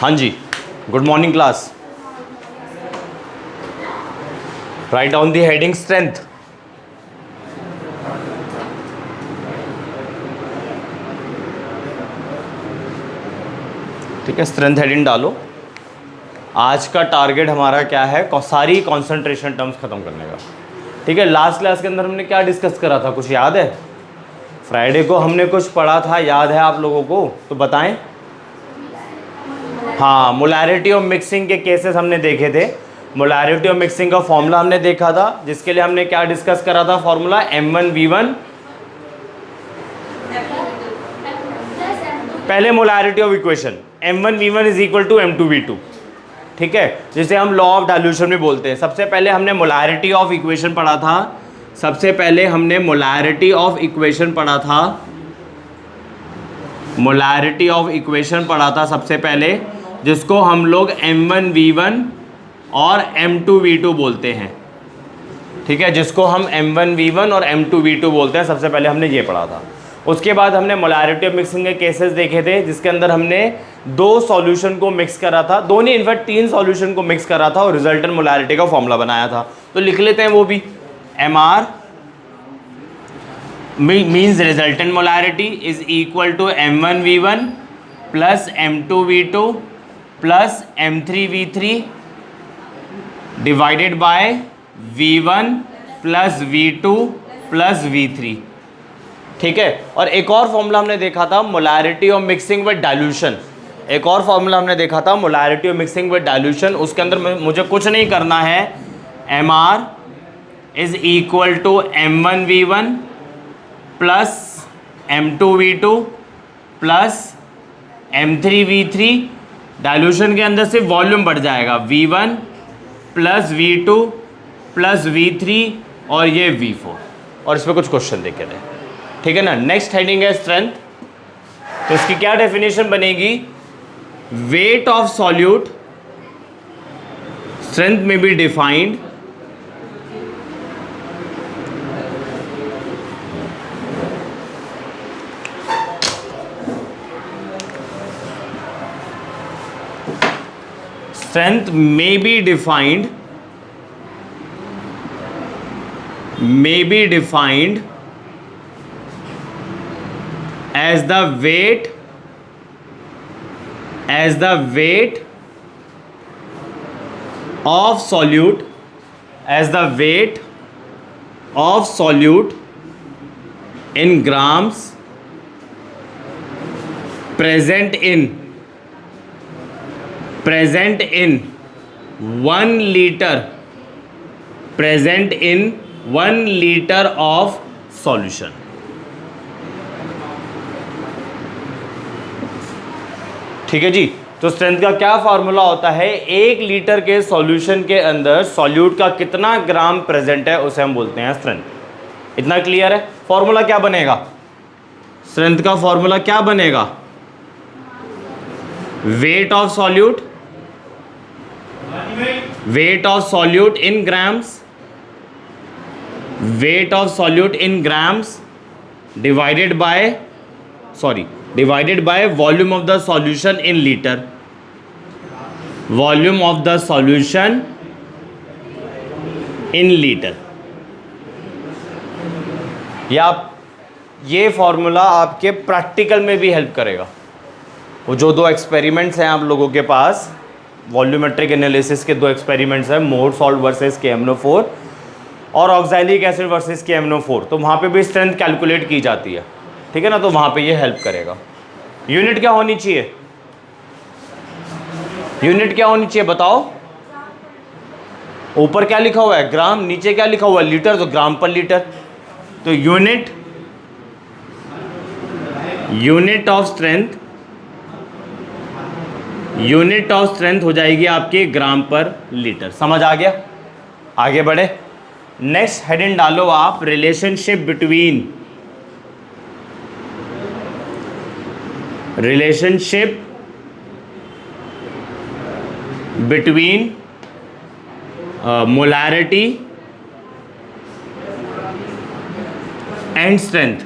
हाँ जी, good morning class. Write down the heading strength. ठीक है, स्ट्रेंथ हेडिंग डालो। आज का टारगेट हमारा क्या है? सारी कॉन्सेंट्रेशन टर्म्स खत्म करने का। ठीक है, लास्ट क्लास के अंदर हमने क्या डिस्कस करा था, कुछ याद है? फ्राइडे को हमने कुछ पढ़ा था, याद है आप लोगों को? तो बताएं। हाँ, मोलैरिटी ऑफ मिक्सिंग के केसेस हमने देखे थे। मोलैरिटी ऑफ मिक्सिंग का फॉर्मूला हमने देखा था, जिसके लिए हमने क्या डिस्कस करा था? Formula M1V1। पहले molarity of equation M1V1 is equal to M2V2। ठीक है, जिसे हम लॉ ऑफ डाइल्यूशन में बोलते हैं। सबसे पहले हमने मोलैरिटी ऑफ इक्वेशन पढ़ा था। सबसे पहले हमने मोलैरिटी ऑफ इक्वेशन पढ़ा था। मोलैरिटी ऑफ इक्वेशन पढ़ा था सबसे पहले, जिसको हम लोग M1V1 और M2V2 बोलते हैं। ठीक है, जिसको हम M1V1 और M2V2 बोलते हैं। सबसे पहले हमने ये पढ़ा था। उसके बाद हमने मोलैरिटी ऑफ मिक्सिंग के केसेस देखे थे, जिसके अंदर हमने दो सॉल्यूशन को मिक्स करा था, दो नहीं इनफैक्ट तीन सॉल्यूशन को मिक्स करा था और रिजल्टेंट मोलैरिटी का फॉर्मूला बनाया था। तो लिख लेते हैं वो भी। MR means resultant molarity is equal to M1V1 plus M2V2 plus M3V3 divided by V1 plus V2 plus V3। ठीक है, और एक और फॉर्मूला हमने देखा था, molarity of mixing with dilution. एक और फॉर्मूला हमने देखा था, molarity of mixing with dilution. उसके अंदर मुझे कुछ नहीं करना है। MR is equal to M1V1 plus M2V2 plus M3V3। Dilution के अंदर से वॉल्यूम बढ़ जाएगा, V1 plus V2 plus V3 और ये V4, और इस पर कुछ क्वेश्चन देखे थे। ठीक है ना। नेक्स्ट हेडिंग है स्ट्रेंथ। तो इसकी क्या डेफिनेशन बनेगी? वेट ऑफ सॉल्यूट स्ट्रेंथ में be defined strength may be defined as the weight of solute in grams present in 1 liter of solution। ठीक है जी। तो स्ट्रेंथ का क्या फार्मूला होता है? 1 लीटर के सॉल्यूशन के अंदर सॉल्यूट का कितना ग्राम प्रेजेंट है, उसे हम बोलते हैं स्ट्रेंथ। इतना क्लियर है? फॉर्मूला क्या बनेगा? स्ट्रेंथ का फॉर्मूला क्या बनेगा? Wait of solute in grams divided by volume of the solution in litre. ये फॉर्मूला आपके प्रैक्टिकल में भी हेल्प करेगा। वो जो दो एक्सपेरिमेंट्स हैं आप लोगों के पास, वॉल्यूमेट्रिक एनालिसिस के दो एक्सपेरिमेंट्स हैं, मोर सॉल्ट वर्सेस KMnO4 और ऑक्सैलिक एसिड वर्सेस KMnO4, तो वहाँ पे भी स्ट्रेंथ कैलकुलेट की जाती है। ठीक है ना, तो वहाँ पे ये हेल्प करेगा। यूनिट क्या होनी चाहिए? बताओ। ऊपर क्या लिखा हुआ है? ग्राम। नीचे क्या लिखा हुआ है? लीटर। तो ग्राम पर लीटर। तो यूनिट ऑफ स्ट्रेंथ हो जाएगी आपके ग्राम पर लीटर। समझ आ गया? आगे बढ़े। नेक्स्ट हेडिंग डालो आप, relationship between molarity and strength.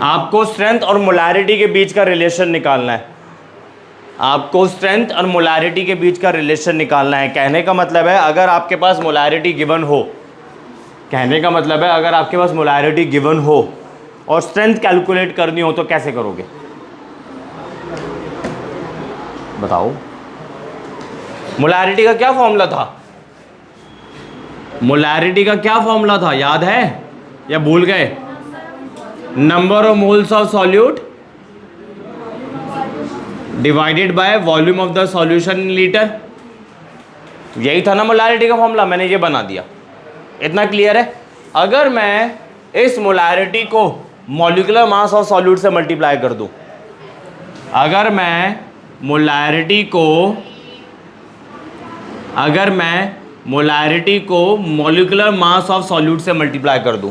आपको स्ट्रेंथ और मोलैरिटी के बीच का रिलेशन निकालना है। आपको स्ट्रेंथ और मोलैरिटी के बीच का रिलेशन निकालना है। कहने का मतलब है अगर आपके पास मोलैरिटी गिवन हो, कहने का मतलब है अगर आपके पास मोलैरिटी गिवन हो और स्ट्रेंथ कैलकुलेट करनी हो तो कैसे करोगे बताओ। मोलैरिटी का क्या फॉर्मूला था? मोलैरिटी का क्या फॉर्मूला था, याद है या भूल गए? Number of moles of solute divided by volume of the solution in litre. यही था ना मोलैरिटी का फॉर्मूला, मैंने ये बना दिया। इतना क्लियर है? अगर मैं इस मोलैरिटी को मॉलिक्यूलर मास ऑफ सॉल्यूट से मल्टीप्लाई कर दूं, अगर मैं मोलैरिटी को मॉलिक्यूलर मास ऑफ सॉल्यूट से मल्टीप्लाई कर दूं,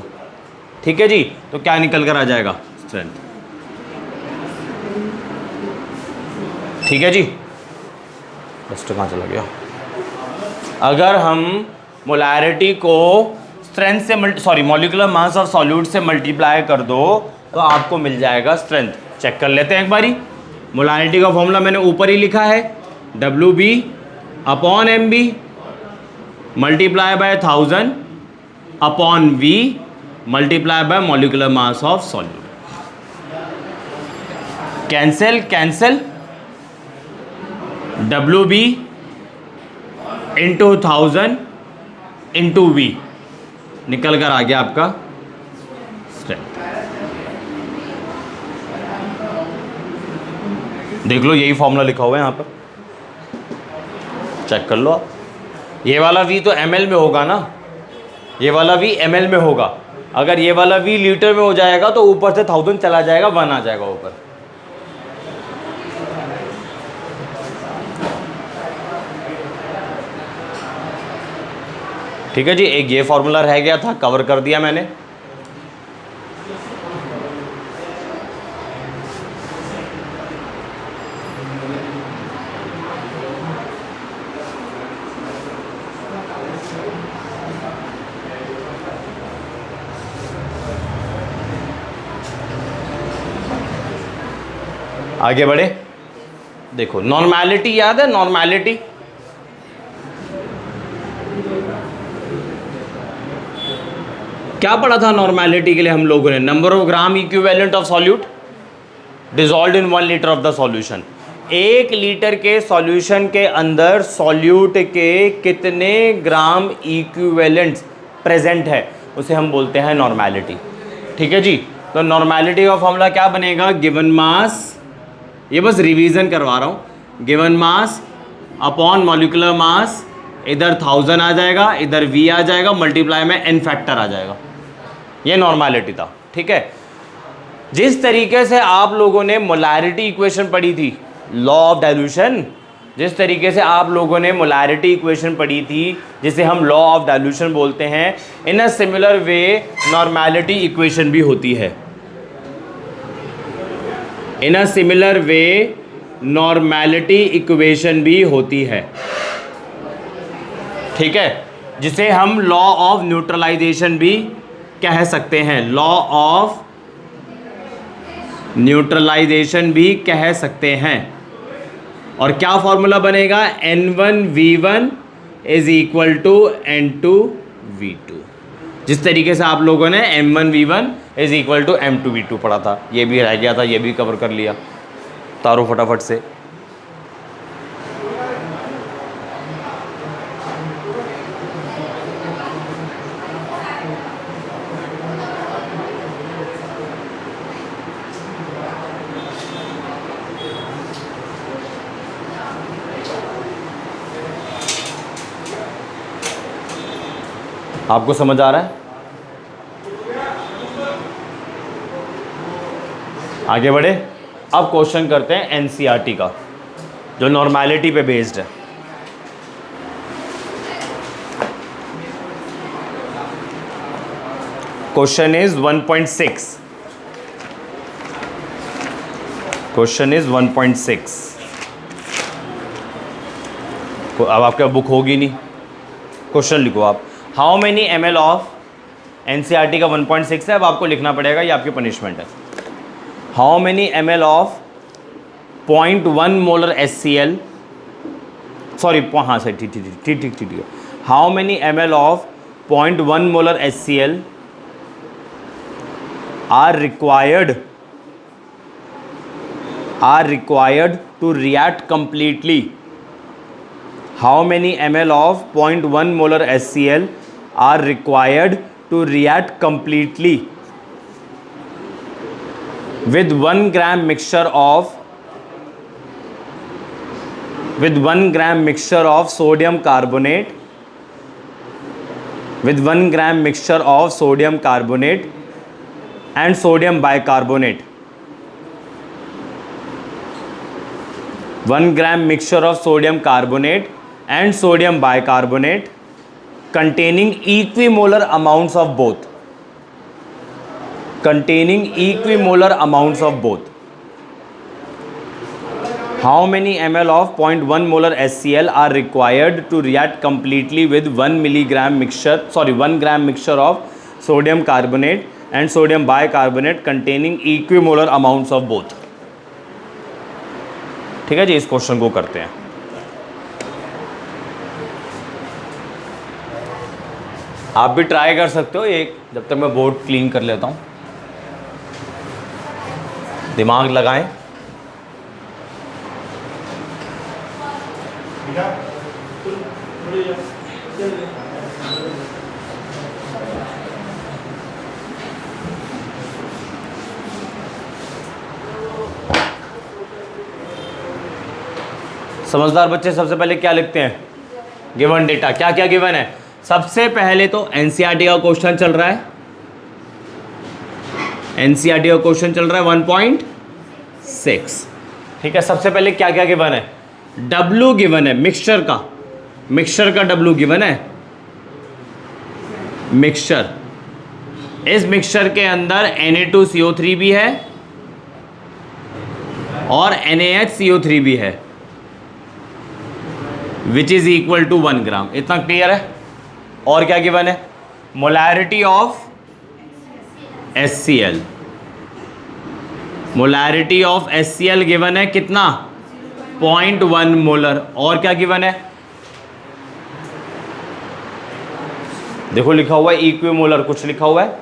ठीक है जी, तो क्या निकल कर आ जाएगा? स्ट्रेंथ। ठीक है जी, बस कहाँ चला गया? अगर हम मोलैरिटी को स्ट्रेंथ से मॉलिक्यूलर मास ऑफ सॉल्यूट से मल्टीप्लाई कर दो तो आपको मिल जाएगा स्ट्रेंथ। चेक कर लेते हैं एक बारी। मोलैरिटी का फॉर्मूला मैंने ऊपर ही लिखा है, WB upon MB multiply by 1000 upon V multiply by molecular mass of solute. Cancel cancel, WB into 1000 into V निकल कर आ गया आपका स्ट्रेंथ। देख लो यही फॉर्मूला लिखा हुआ है यहाँ पर, चेक कर लो आप। ये वाला V तो ml में होगा ना, ये वाला V ml में होगा। अगर ये वाला V लीटर में हो जाएगा तो ऊपर से 1000 चला जाएगा, 1 आ जाएगा ऊपर। ठीक है जी, एक ये फॉर्मूला रह गया था, कवर कर दिया मैंने। आगे बढ़े, देखो नॉर्मैलिटी याद है? नॉर्मैलिटी क्या पढ़ा था नॉर्मैलिटी के लिए हम लोगों ने? Number of gram equivalent of solute dissolved in 1 litre of the solution. 1 litre के सॉल्यूशन के अंदर सॉल्यूट के कितने ग्राम इक्विवेलेंट्स प्रेजेंट है उसे हम बोलते हैं नॉर्मैलिटी। ठीक है जी, तो नॉर्मैलिटी का फॉर्मूला क्या बनेगा? गिवन मास, ये बस रिवीजन करवा रहा हूँ, given mass upon molecular mass, इधर 1000 आ जाएगा, इधर V आ जाएगा, मल्टीप्लाई में n फैक्टर आ जाएगा। ये नॉर्मैलिटी था। ठीक है, जिस तरीके से आप लोगों ने मोलैरिटी इक्वेशन पढ़ी थी, लॉ ऑफ डाइल्यूशन, जिस तरीके से आप लोगों ने मोलैरिटी इक्वेशन पढ़ी थी जिसे हम लॉ ऑफ डाइल्यूशन बोलते हैं, in a similar way normality equation भी होती है। In a similar way normality equation भी होती है। ठीक है, जिसे हम लॉ ऑफ न्यूट्रलाइजेशन भी कह सकते हैं, लॉ ऑफ न्यूट्रलाइजेशन भी कह सकते हैं। और क्या फॉर्मूला बनेगा? N1V1 is equal to N2V2। जिस तरीके से आप लोगों ने M1V1 is equal to M2V2 पढ़ा था, ये भी रह गया था, ये भी कवर कर लिया। तारो फटाफट से। आपको समझ आ रहा है? आगे बढ़े, अब क्वेश्चन करते हैं एनसीईआरटी का जो नॉर्मैलिटी पे बेस्ड है। Question is 1.6। Question is 1.6। अब आपके बुक होगी नहीं, क्वेश्चन लिखो आप। How many ml of NCERT का 1.6 है। अब आपको लिखना पड़ेगा, ये आपकी पनिशमेंट है। How many ml of 0.1 molar HCl, sorry हाँ सर ठीक है, how many ml of 0.1 molar HCl are required to react completely. How many ml of 0.1 molar HCl are required to react completely with 1 gram mixture of sodium carbonate, with 1 gram mixture of sodium carbonate and sodium bicarbonate. 1 gram mixture of sodium carbonate and sodium bicarbonate containing equimolar amounts of both. How many ml of 0.1 molar HCl are required to react completely with 1 gram mixture of sodium carbonate and sodium bicarbonate containing equimolar amounts of both. ठीक है जी, इस question को करते हैं। आप भी try कर सकते हो एक, जब तक मैं बोर्ड क्लीन कर लेता हूं। दिमाग लगाएं। समझदार बच्चे सबसे पहले क्या लिखते हैं? Given data. क्या क्या गिवन है? सबसे पहले तो एनसीईआरटी का क्वेश्चन चल रहा है, एनसीईआरटी का क्वेश्चन चल रहा है 1.6। ठीक है, सबसे पहले क्या क्या गिवन है? डब्ल्यू गिवन है, मिक्सचर का डब्ल्यू गिवन है। मिक्सचर, इस मिक्सचर के अंदर Na2CO3 भी है और NaHCO3 भी है, विच इज इक्वल टू 1 ग्राम। इतना क्लियर है? और क्या गिवन है? Molarity of HCl, molarity of HCl given है कितना? 0.1 मोलर। और क्या गिवन है? देखो लिखा हुआ है इक्विमोलर, कुछ लिखा हुआ है।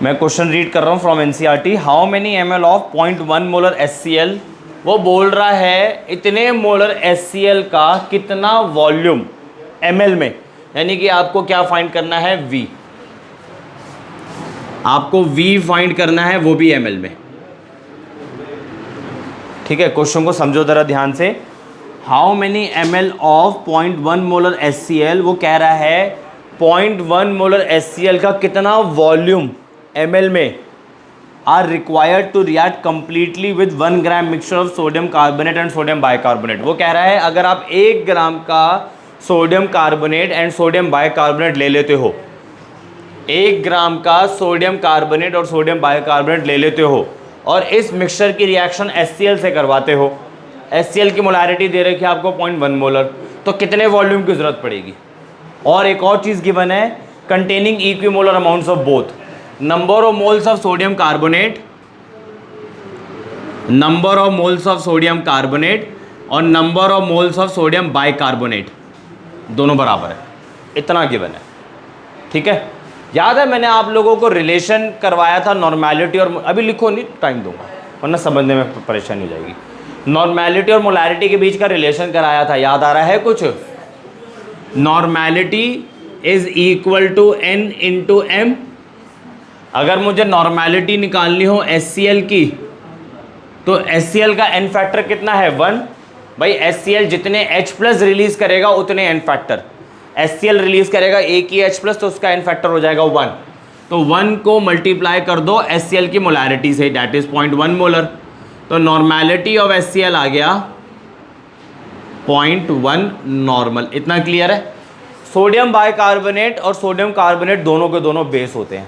मैं क्वेश्चन रीड कर रहा हूं from NCERT. How many ml of 0.1 molar HCl, वो बोल रहा है इतने मोलर HCl का कितना वॉल्यूम ml में, यानी कि आपको क्या फाइंड करना है? V, आपको V फाइंड करना है, वो भी ml में। ठीक है, क्वेश्चन को समझो जरा ध्यान से। How many ml of 0.1 molar HCl, वो कह रहा है 0.1 मोलर HCl का कितना वॉल्यूम ml में are required to react completely with 1 gram mixture of sodium carbonate and sodium bicarbonate। वो कह रहा है अगर आप 1 ग्राम का sodium carbonate and sodium bicarbonate ले लेते हो, 1 ग्राम का सोडियम कार्बोनेट और सोडियम बाइकार्बोनेट ले लेते हो और इस मिक्सचर की रिएक्शन HCl से करवाते हो, HCl की मोलैरिटी दे रखी है आपको 0.1 मोलर, तो कितने वॉल्यूम की ज़रूरत पड़ेगी? और एक और चीज़ गिवन है, containing equimolar amounts of both, number of moles of sodium carbonate, number of moles of sodium carbonate और number of moles of sodium bicarbonate, दोनों बराबर है। इतना गिवन है। ठीक है, याद है मैंने आप लोगों को रिलेशन करवाया था नॉर्मेलिटी और, अभी लिखो नहीं, टाइम दूंगा वरना समझने में परेशानी हो जाएगी। नॉर्मेलिटी और मोलैरिटी के बीच का रिलेशन कराया था, याद आ रहा है कुछ? Normality is equal to N into M। अगर मुझे नॉर्मेलिटी निकालनी हो HCl की, तो HCl का N फैक्टर कितना है? 1। भाई HCl जितने H प्लस रिलीज करेगा उतने N फैक्टर, HCl रिलीज करेगा एक ही H प्लस, तो उसका N फैक्टर हो जाएगा 1। तो 1 को मल्टीप्लाई कर दो HCl की मोलैरिटी से, डैट इज 0.1 मोलर। तो नॉर्मेलिटी ऑफ HCl आ गया 0.1 नॉर्मल। इतना क्लियर है? सोडियम बाइकार्बोनेट और सोडियम कार्बोनेट दोनों के दोनों बेस होते हैं,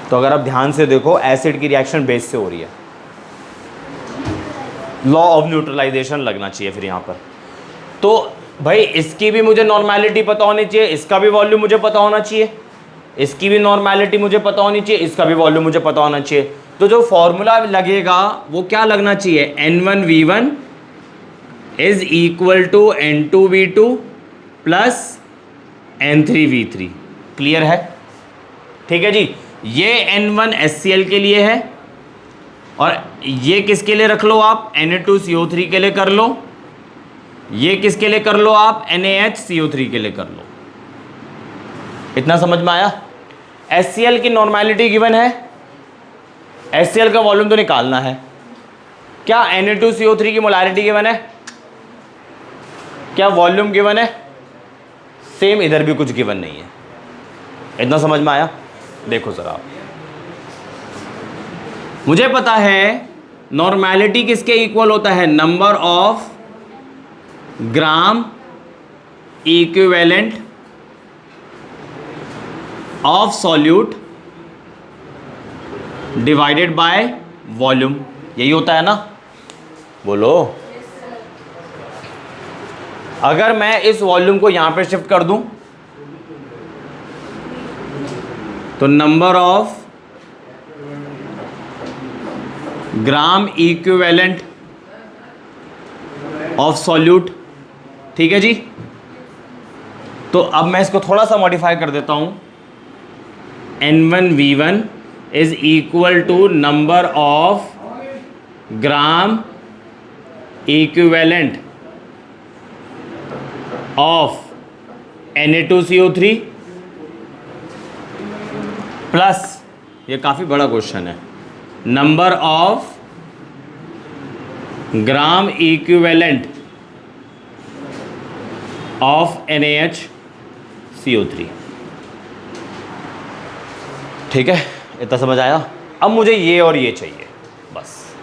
तो अगर आप ध्यान से देखो एसिड की रिएक्शन बेस से हो रही है, लॉ ऑफ न्यूट्रलाइजेशन लगना चाहिए फिर यहाँ पर। तो भाई इसकी भी मुझे नॉर्मेलिटी पता होनी चाहिए, इसका भी वॉल्यूम मुझे पता होना चाहिए, इसकी भी नॉर्मेलिटी मुझे पता होनी चाहिए, इसका भी वॉल्यूम मुझे पता होना चाहिए। तो जो फॉर्मूला लगेगा वो क्या लगना चाहिए, N1V1 is equal to N2V2 plus N3V3। Clear है? ठीक है जी। ये N1 HCl के लिए है और ये किसके लिए रख लो आप, Na2CO3 के लिए कर लो, ये किसके लिए कर लो आप, NaHCO3 के लिए कर लो। इतना समझ में आया? HCl की नॉर्मेलिटी गिवन है, HCl का वॉल्यूम तो निकालना है। क्या Na2CO3 की मोलैरिटी गिवन है? क्या वॉल्यूम गिवन है? सेम इधर भी कुछ गिवन नहीं है। इतना समझ में आया? देखो जरा आप, मुझे पता है नॉर्मेलिटी किसके इक्वल होता है, number of gram equivalent of solute divided by volume. यही होता है ना? बोलो। अगर मैं इस वॉल्यूम को यहां पे शिफ्ट कर दूं तो number of gram equivalent of solute, ठीक है जी। तो अब मैं इसको थोड़ा सा मॉडिफाई कर देता हूं, N1V1 is equal to number of gram equivalent of Na2CO3 plus, ये काफ़ी बड़ा क्वेश्चन है, number of gram equivalent of NaHCO3। ठीक है, इतना समझ आया? अब मुझे ये और ये चाहिए बस,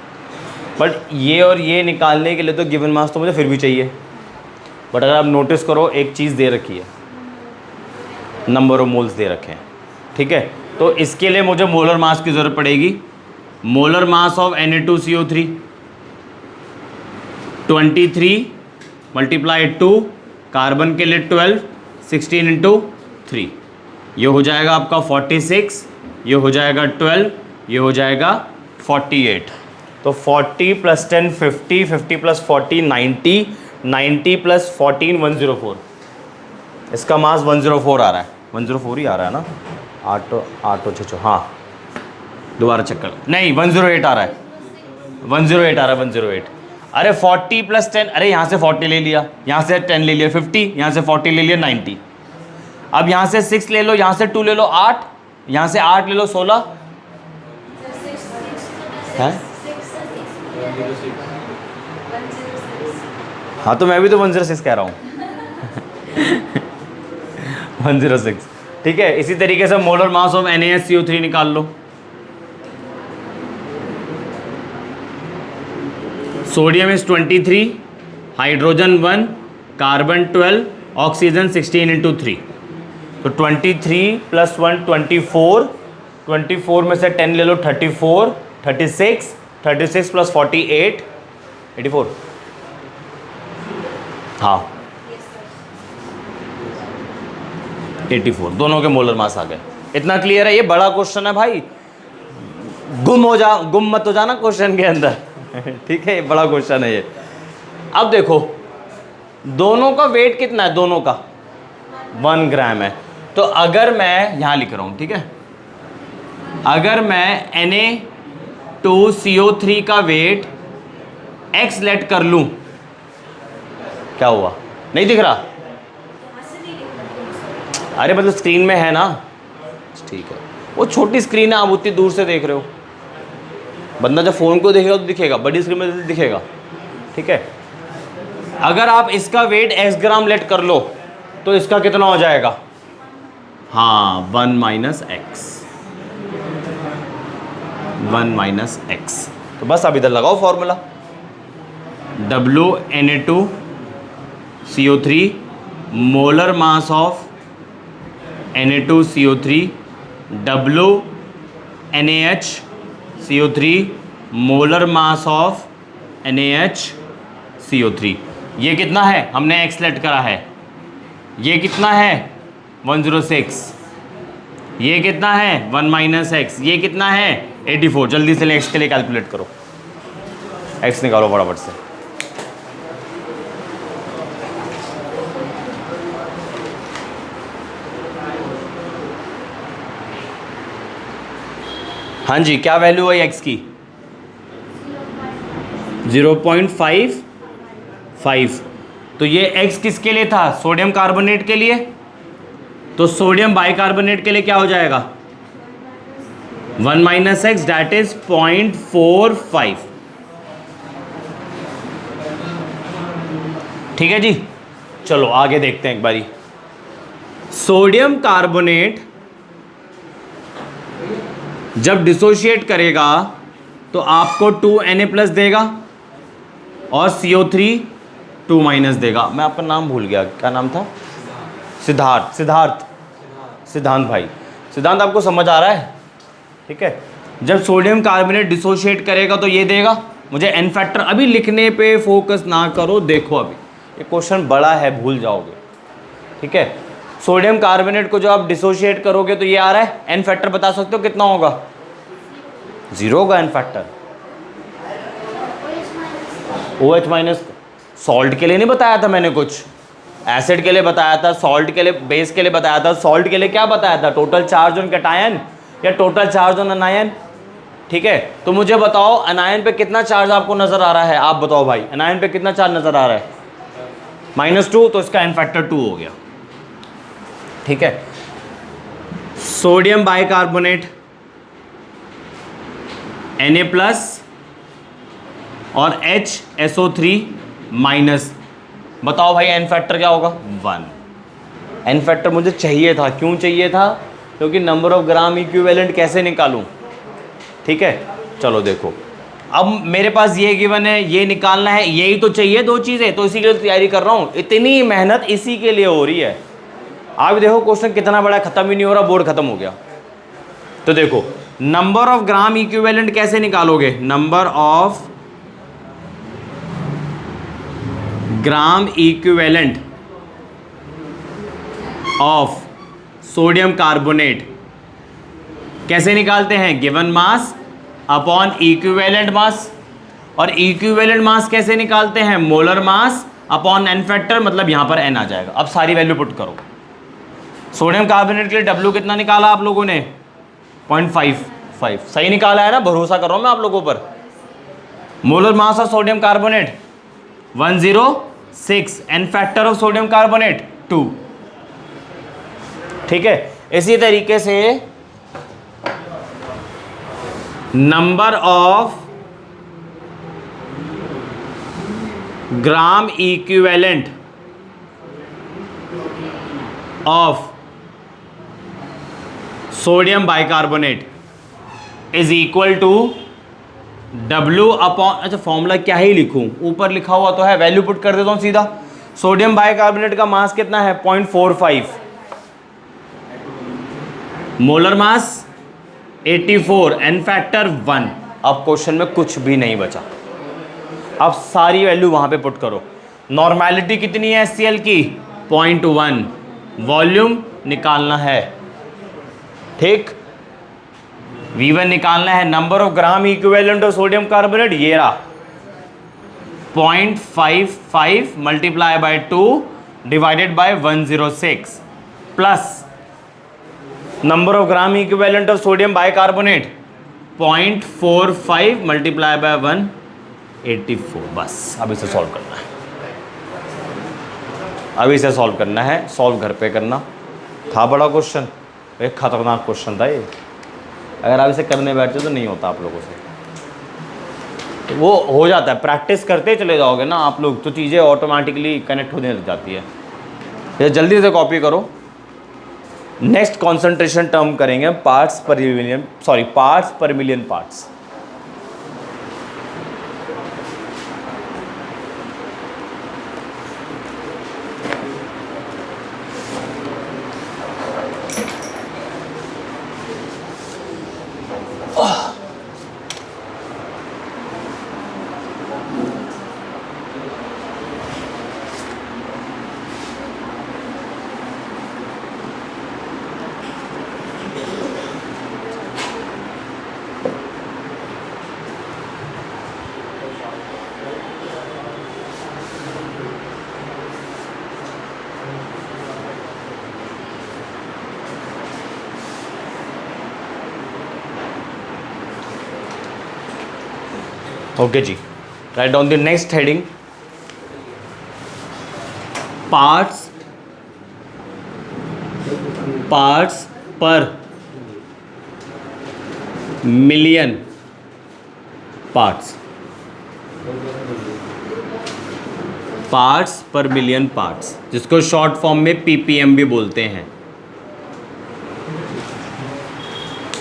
बट ये और ये निकालने के लिए तो गिवन मास तो मुझे फिर भी चाहिए। बट अगर आप नोटिस करो, एक चीज़ दे रखी है, नंबर ऑफ मोल्स दे रखे हैं, ठीक है। तो इसके लिए मुझे मोलर मास की ज़रूरत पड़ेगी। Molar mass of Na2CO3 23 multiply 2, carbon के लिए 12, 16 इंटू 3, ये हो जाएगा आपका 46, ये हो जाएगा 12, ये हो जाएगा 48। तो 40 प्लस 10 50, 50 प्लस 40 90, 90 प्लस 14 104। इसका मास 104 आ रहा है, 104 ही आ रहा है ना, 8 हाँ, दोबारा चेक कर, नहीं 108 आ रहा है, 108 आ रहा है, 108। अरे 40 प्लस 10, अरे यहाँ से 40 ले लिया, यहाँ से 10 ले लिया 50, यहाँ से 40 ले लिया 90। अब यहाँ से 6 ले लो, यहाँ से 2 ले लो 8, यहाँ से 8 ले लो 16 है। हाँ तो मैं भी तो 106 कह रहा हूँ 106, ठीक है। इसी तरीके से मोलर मास ऑफ NaHCO3 निकाल लो। Sodium is 23, hydrogen 1, carbon 12, oxygen 16 into 3। तो 23 प्लस 1 24, 24 में से 10 ले लो 34, 36, 36 प्लस 48 84। हाँ 84, दोनों के मोलर मास आ गए। इतना क्लियर है? ये बड़ा क्वेश्चन है भाई, गुम मत हो जाना क्वेश्चन के अंदर ठीक है, ये बड़ा क्वेश्चन है ये। अब देखो दोनों का वेट कितना है, दोनों का 1 ग्राम है। तो अगर मैं यहां लिख रहा हूं, ठीक है, अगर मैं Na2CO3 का वेट x लेट कर लूं, क्या हुआ, नहीं दिख रहा? अरे मतलब स्क्रीन में है ना, ठीक है, वो छोटी स्क्रीन है, आप उतनी दूर से देख रहे हो। बंदा जब फ़ोन को देखेगा तो दिखेगा, बड़ी स्क्रीन में दिखेगा, ठीक है। अगर आप इसका वेट x ग्राम लेट कर लो तो इसका कितना हो जाएगा, हाँ 1 माइनस एक्स, 1 माइनस एक्स। तो बस अब इधर लगाओ formula, Na2CO3 molar mass of Na2CO3 NaHCO3 molar mass of NaHCO3। ये कितना है, हमने x लेट करा है, ये कितना है 106, ये कितना है 1 माइनस एक्स, ये कितना है 84। जल्दी से एक्स के लिए कैलकुलेट करो, एक्स निकालो फटाफट से। हाँ जी, क्या वैल्यू है एक्स की? 0.55। तो ये एक्स किसके लिए था? सोडियम कार्बोनेट के लिए। तो सोडियम बाइकार्बोनेट के लिए क्या हो जाएगा? 1 माइनस एक्स, दैट इज 0.45। ठीक है जी, चलो आगे देखते हैं एक बारी। सोडियम कार्बोनेट जब डिसोशिएट करेगा तो आपको 2Na+ देगा और CO3 2- देगा। मैं आपका नाम भूल गया, क्या नाम था? सिद्धांत भाई। सिद्धांत, आपको समझ आ रहा है? ठीक है, जब सोडियम कार्बोनेट डिसोशिएट करेगा तो ये देगा। मुझे एन फैक्टर अभी लिखने पे फोकस ना करो, देखो अभी ये क्वेश्चन बड़ा है, भूल जाओगे। ठीक है, सोडियम कार्बोनेट को जो आप डिसोशिएट करोगे तो ये आ रहा है। एन फैक्टर बता सकते हो कितना होगा? 0 होगा एन फैक्टर। OH-। सॉल्ट के लिए नहीं बताया था मैंने कुछ, एसिड के लिए बताया था, सॉल्ट के लिए, बेस के लिए बताया था। सॉल्ट के लिए क्या बताया था? टोटल चार्ज ऑन कैटायन या टोटल चार्ज ऑन अनायन। ठीक है, तो मुझे बताओ अनायन पे कितना चार्ज आपको नजर आ रहा है? आप बताओ भाई, अनायन पे कितना चार्ज नजर आ रहा है? -2, तो इसका एन फैक्टर 2 हो गया। ठीक है, सोडियम बाइकार्बोनेट Na+ और HSO3-। बताओ भाई एन फैक्टर क्या होगा? 1। एन फैक्टर मुझे चाहिए था, क्यों चाहिए था? क्योंकि नंबर ऑफ ग्राम इक्विवेलेंट कैसे निकालूं। ठीक है, चलो देखो, अब मेरे पास ये गिवन है, ये निकालना है, यही तो चाहिए, दो चीजें, तो इसी के लिए तैयारी कर रहा हूं। इतनी मेहनत इसी के लिए हो रही है। आप देखो क्वेश्चन कितना बड़ा, खत्म ही नहीं हो रहा, बोर्ड खत्म हो गया। तो देखो, नंबर ऑफ ग्राम इक्विवेलेंट कैसे निकालोगे? Number of gram equivalent of sodium carbonate कैसे निकालते हैं? Given mass upon equivalent mass. और इक्विवेलेंट मास कैसे निकालते हैं? Molar mass upon N factor, मतलब यहां पर एन आ जाएगा। अब सारी वैल्यू पुट करो। सोडियम कार्बोनेट के लिए डब्ल्यू कितना निकाला आप लोगों ने? 0.55। सही निकाला है ना? भरोसा कर रहा हूं मैं आप लोगों पर। Molar mass of sodium carbonate 106, N factor of sodium carbonate 2। ठीक है, इसी तरीके से number of gram equivalent of sodium bicarbonate is equal to W upon, अच्छा फॉर्मूला क्या ही लिखूं, ऊपर लिखा हुआ तो है, वैल्यू पुट कर देता हूं सीधा। सोडियम बाइकार्बोनेट का मास कितना है? 0.45, मोलर मास 84, एन फैक्टर 1। अब क्वेश्चन में कुछ भी नहीं बचा, अब सारी वैल्यू वहां पे पुट करो। नॉर्मेलिटी कितनी है HCl की? 0.1। वॉल्यूम निकालना है, ठीक, V1 निकालना है। Number of gram equivalent of sodium carbonate ये रहा 0.55 multiply by 2 divided by 106 plus number of gram equivalent of sodium bicarbonate 0.45 multiply by 184। बस अब इसे सॉल्व करना है, अब इसे सॉल्व करना है। सॉल्व घर पे करना था, बड़ा क्वेश्चन, एक खतरनाक क्वेश्चन था ये। अगर आप इसे करने बैठते तो नहीं होता आप लोगों से, वो हो जाता है, प्रैक्टिस करते चले जाओगे ना आप लोग तो चीज़ें ऑटोमेटिकली कनेक्ट होने लग जाती है। ये जल्दी से कॉपी करो। नेक्स्ट कॉन्सेंट्रेशन टर्म करेंगे parts per million, sorry parts per million parts. Okay जी, right down the next heading, parts per million parts per million parts, जिसको शॉर्ट फॉर्म में पीपीएम भी बोलते हैं।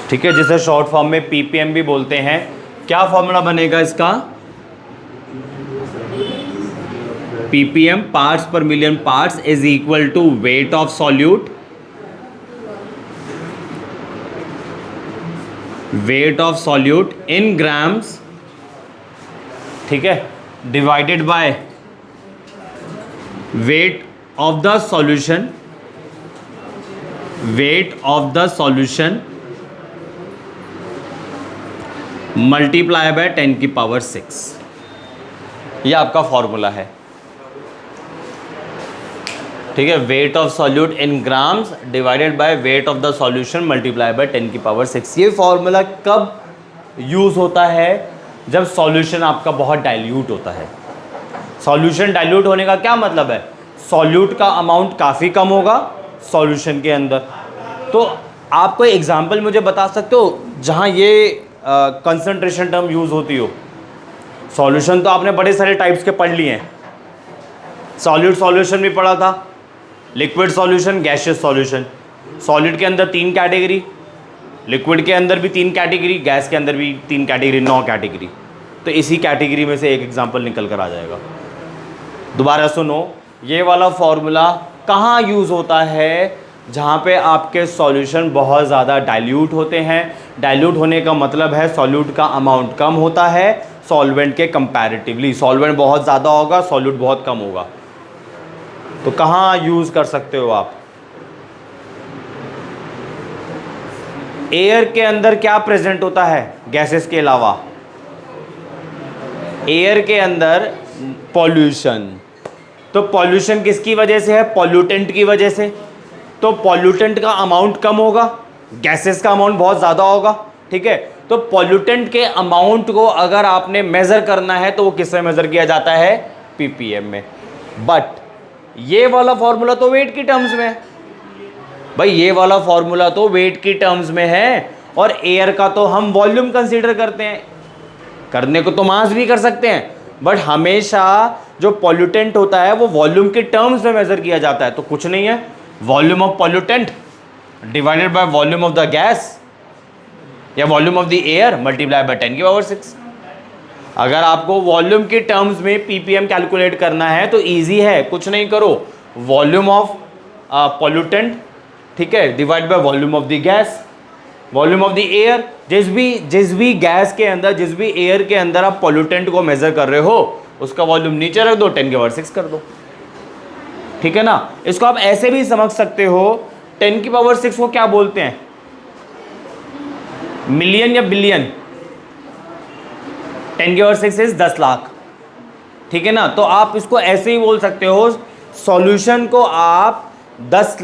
ठीक है, जिसे शॉर्ट फॉर्म में पीपीएम भी बोलते हैं। क्या फॉर्मूला बनेगा इसका? PPM parts per million parts is equal to weight of solute, in grams, ठीक है, divided by weight of the solution multiply by 10 की पावर 6। ये आपका फॉर्मूला है। ठीक है, wait of solute in grams divided by weight of the solution multiply by 10 की power 6। ये फॉर्मूला कब यूज होता है? जब सॉल्यूशन आपका बहुत डाइल्यूट होता है। सॉल्यूशन डाइल्यूट होने का क्या मतलब है? सॉल्यूट का अमाउंट काफ़ी कम होगा सॉल्यूशन के अंदर। तो आप कोई एग्जांपल मुझे बता सकते हो जहां ये कंसंट्रेशन टर्म यूज होती हो? सॉल्यूशन तो आपने बड़े सारे टाइप्स के पढ़ लिए हैं। सॉलिड सॉल्यूशन भी पढ़ा था, liquid solution, gaseous solution. Solid के अंदर 3 कैटेगरी, लिक्विड के अंदर भी 3 कैटेगरी, गैस के अंदर भी 3 कैटेगरी, 9 कैटेगरी। तो इसी कैटेगरी में से एक एग्जांपल निकल कर आ जाएगा। दोबारा सुनो, ये वाला फॉर्मूला कहाँ यूज़ होता है? जहाँ पे आपके सॉल्यूशन बहुत ज़्यादा डाइल्यूट होते हैं। डाइल्यूट होने का मतलब है सॉल्यूट का अमाउंट कम होता है सॉल्वेंट के कंपैरेटिवली। सॉल्वेंट बहुत ज़्यादा होगा, सॉल्यूट बहुत कम होगा। तो कहाँ यूज़ कर सकते हो आप? एयर के अंदर क्या प्रेजेंट होता है गैसेस के अलावा? एयर के अंदर पॉल्यूशन। तो पॉल्यूशन किसकी वजह से है? पॉल्यूटेंट की वजह से। तो पॉल्यूटेंट का अमाउंट कम होगा, गैसेस का अमाउंट बहुत ज़्यादा होगा। ठीक है, तो पॉल्यूटेंट के अमाउंट को अगर आपने मेज़र करना है तो वो किससे मेज़र किया जाता है? पीपीएम में। बट ये वाला फॉर्मूला तो वेट की टर्म्स में है भाई, ये वाला फॉर्मूला तो वेट की टर्म्स में है। और एयर का तो हम वॉल्यूम कंसीडर करते हैं, करने को तो मास भी कर सकते हैं, बट हमेशा जो पॉल्यूटेंट होता है वो वॉल्यूम के टर्म्स में मेजर किया जाता है। तो कुछ नहीं है, volume of pollutant divided by volume of the gas या volume of the air multiply by 10 की पावर 6। अगर आपको वॉल्यूम के टर्म्स में पीपीएम कैलकुलेट करना है तो इजी है, कुछ नहीं करो, वॉल्यूम ऑफ पॉल्यूटेंट, ठीक है, divide by volume of the gas, volume of the air. जिस भी गैस के अंदर, जिस भी एयर के अंदर आप पॉल्यूटेंट को मेजर कर रहे हो उसका वॉल्यूम नीचे रख दो, 10 की पावर 6 कर दो। ठीक है ना? इसको आप ऐसे भी समझ सकते हो, 10 की पावर 6 को क्या बोलते हैं? मिलियन या बिलियन? 10 की पावर 6 इज 10 लाख। ठीक है ना? तो आप इसको ऐसे ही बोल सकते हो, सॉल्यूशन को आप 10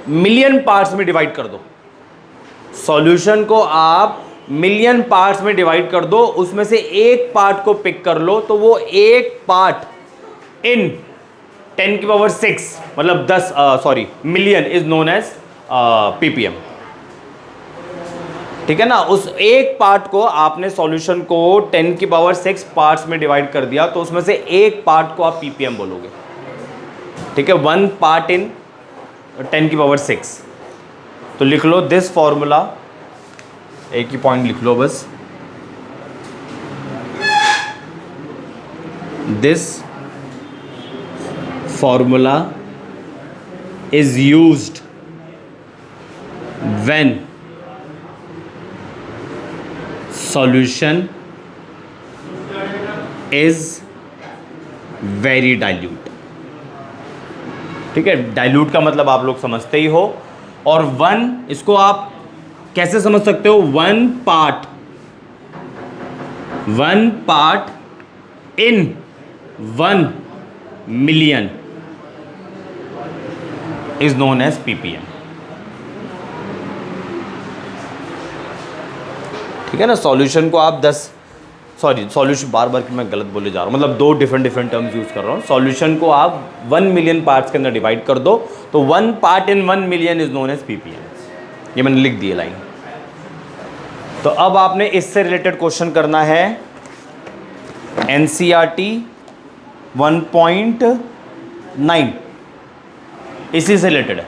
मिलियन पार्ट्स में डिवाइड कर दो। सॉल्यूशन को आप मिलियन पार्ट्स में डिवाइड कर दो, उसमें से एक पार्ट को पिक कर लो, तो वो एक पार्ट इन 10 की पावर 6 मतलब 10 million is known as PPM. ठीक है ना? उस एक पार्ट को आपने सॉल्यूशन को 10 की पावर 6 पार्ट्स में डिवाइड कर दिया, तो उसमें से एक पार्ट को आप पीपीएम बोलोगे। ठीक है, 1 पार्ट इन 10 की पावर 6। तो लिख लो दिस फॉर्मूला, एक ही पॉइंट लिख लो बस, this formula is used when solution is very dilute. ठीक है, डाइल्यूट का मतलब आप लोग समझते ही हो। और 1 इसको आप कैसे समझ सकते हो? 1 part in 1 million is known as PPM. ठीक है ना? सॉल्यूशन को आप 10 सॉरी सॉल्यूशन, बार बार कि मैं गलत बोले जा रहा हूँ, मतलब दो डिफरेंट टर्म्स यूज़ कर रहा हूँ। सॉल्यूशन को आप 1 मिलियन पार्ट्स के अंदर डिवाइड कर दो तो 1 part in 1 million is known as ppm। ये मैंने लिख दिया लाइन। तो अब आपने इससे रिलेटेड क्वेश्चन करना है NCERT 1.9, इसी से रिलेटेड है,